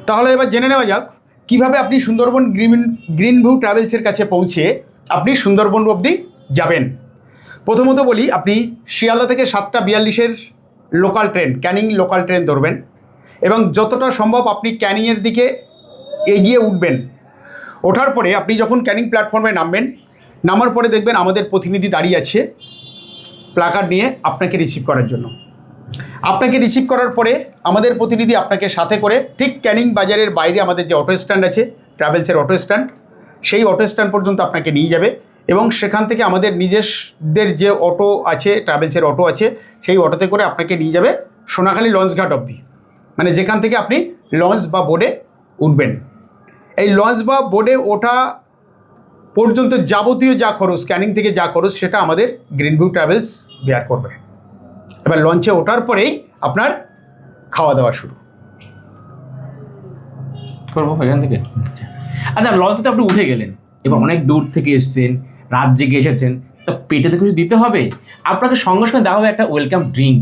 তাহলে এবার জেনে নেওয়া যাক কীভাবে আপনি সুন্দরবন গ্রিন ভিউ ট্রাভেলসের কাছে পৌঁছে আপনি সুন্দরবন অবধি যাবেন। প্রথমত বলি, আপনি শিয়ালদা থেকে 7:42-এর local train, Canning local train ধরবেন এবং যতটা সম্ভব আপনি ক্যানিংয়ের দিকে এগিয়ে উঠবেন। ওঠার পরে আপনি যখন ক্যানিং প্ল্যাটফর্মে নামবেন, নামার পরে দেখবেন আমাদের প্রতিনিধি দাঁড়িয়ে আছে প্ল্যাকার্ড নিয়ে আপনাকে রিসিভ করার জন্য। আপনাকে রিসিভ করার পরে আমাদের প্রতিনিধি আপনাকে সাথে করে ঠিক ক্যানিং বাজারের বাইরে আমাদের যে অটো স্ট্যান্ড আছে, ট্রাভেলসের অটো স্ট্যান্ড, সেই অটো স্ট্যান্ড পর্যন্ত আপনাকে নিয়ে যাবে এবং সেখান থেকে আমাদের নিজেদের যে অটো আছে, ট্রাভেলসের অটো আছে, সেই অটোতে করে আপনাকে নিয়ে যাবে সোনাখালী লঞ্চঘাট অবধি, মানে যেখান থেকে আপনি লঞ্চ বা বোটে উঠবেন। এই লঞ্চ বা বোটে ওঠা পর্যন্ত যাবতীয় যা খরচ, ক্যানিং থেকে যা খরচ, সেটা আমাদের গ্রিন ভিউ ট্রাভেলস বেয়ার করবে। এবার লঞ্চে ওঠার পরেই আপনার খাওয়া দাওয়া শুরু করবো এখান থেকে। আচ্ছা, লঞ্চে তো আপনি উঠে গেলেন, এবার অনেক দূর থেকে এসেছেন, রাত জেগে এসেছেন, তো পেটে তো কিছু দিতে হবে। আপনাকে সঙ্গে সঙ্গে দেওয়া হবে একটা ওয়েলকাম ড্রিঙ্ক।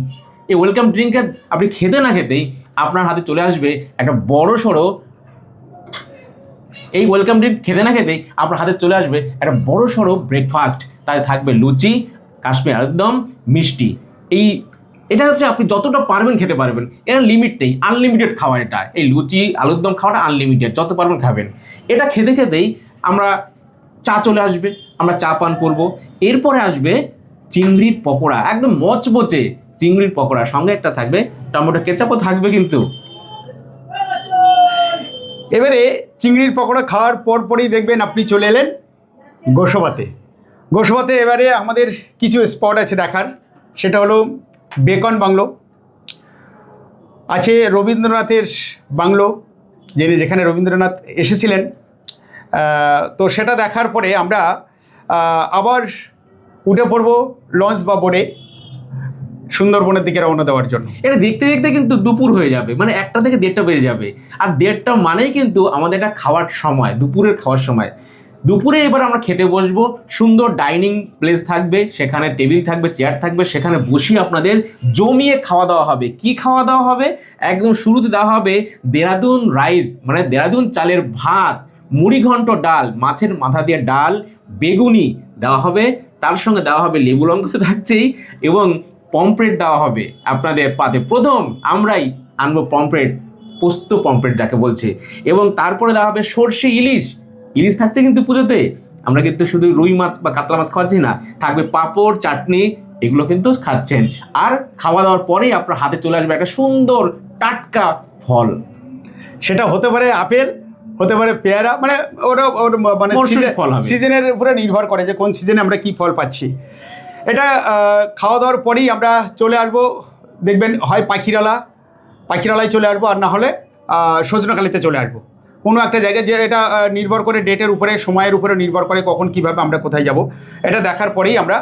এই ওয়েলকাম ড্রিঙ্কে আপনি খেতে না খেতেই আপনার হাতে চলে আসবে একটা বড় সড়ো, এই ওয়েলকাম ড্রিঙ্ক খেতে না খেতেই আপনার হাতে চলে আসবে একটা বড় সড়ো ব্রেকফাস্ট। তাই থাকবে লুচি, কাশ্মীর আলুর দম, মিষ্টি। এটা হচ্ছে আপনি যতটা পারবেন খেতে পারবেন, এর লিমিট নেই, আনলিমিটেড খাওয়া এটা। এই লুচি আলুর দম খাওয়াটা আনলিমিটেড, যত পারবেন খাবেন। এটা খেতে খেতেই আমরা চা চলে আসবে, আমরা চা পান করব। এরপরে আসবে চিংড়ির পকোড়া, একদম মচমচে চিংড়ির পকোড়া, সঙ্গে একটা থাকবে টমেটো কেচাপও থাকবে কিন্তু। এবারে চিংড়ির পকোড়া খাওয়ার পরেই দেখবেন আপনি চলে এলেন গোসাবাতে। গোসাবাতে এবারে আমাদের কিছু স্পট আছে দেখার, সেটা হলো বেকন বাংলো আছে, রবীন্দ্রনাথের বাংলো, যেখানে রবীন্দ্রনাথ এসেছিলেন। তো সেটা দেখার পরে আমরা আবার উঠে পড়ব লঞ্চ বা বোটে সুন্দরবনের দিকে রওনা দেওয়ার জন্য। এটা দেখতে দেখতে কিন্তু দুপুর হয়ে যাবে, মানে 1টা থেকে 1:30 বেজে যাবে। আর 1:30 মানেই কিন্তু আমাদের এটা খাওয়ার সময়, দুপুরের খাওয়ার সময়। দুপুরে এবার আমরা খেতে বসবো, সুন্দর ডাইনিং প্লেস থাকবে, সেখানে টেবিল থাকবে, চেয়ার থাকবে, সেখানে বসিয়ে আপনাদের জমিয়ে খাওয়া দাওয়া হবে। কি খাওয়া দাওয়া হবে? একদম শুরুতে দেওয়া হবে দেরাদুন রাইস, মানে দেরাদুন চালের ভাত, মুড়ি ঘন্ট ডাল, মাছের মাথা দিয়ে ডাল, বেগুনি দেওয়া হবে, তার সঙ্গে দেওয়া হবে লেবু লঙ্কা তো থাকছেই, এবং পমফ্রেট দেওয়া হবে আপনাদের পাতে। প্রথম আমরাই আনবো পমফ্রেট, পোস্ত পমফ্রেট যাকে বলছে, এবং তারপরে দেওয়া হবে সর্ষে ইলিশ। ইলিশ থাকছে কিন্তু পুজোতে, আমরা কিন্তু শুধু রুই মাছ বা কাতলা মাছ খাওয়াচ্ছি না, থাকবে পাঁপড়, চাটনি, এগুলো কিন্তু খাচ্ছেন। আর খাওয়া দাওয়ার পরেই আপনার হাতে চলে আসবে একটা সুন্দর টাটকা ফল। সেটা হতে পারে আপেল, হতে পারে পেয়ারা, মানে ওটা মানে সিজনের উপরে নির্ভর করে যে কোন সিজনে আমরা কি ফল পাচ্ছি। এটা খাওয়া দাওয়ার পরেই আমরা চলে আসবো, দেখবেন হয় পাখিরালায় চলে আসবো, আর না হলে সজনাখালিতে চলে আসবো, কোনো একটা জায়গায়। যে এটা নির্ভর করে ডেটের উপরে, সময়ের উপরে নির্ভর করে কখন কিভাবে আমরা কোথায় যাব। এটা দেখার পরেই আমরা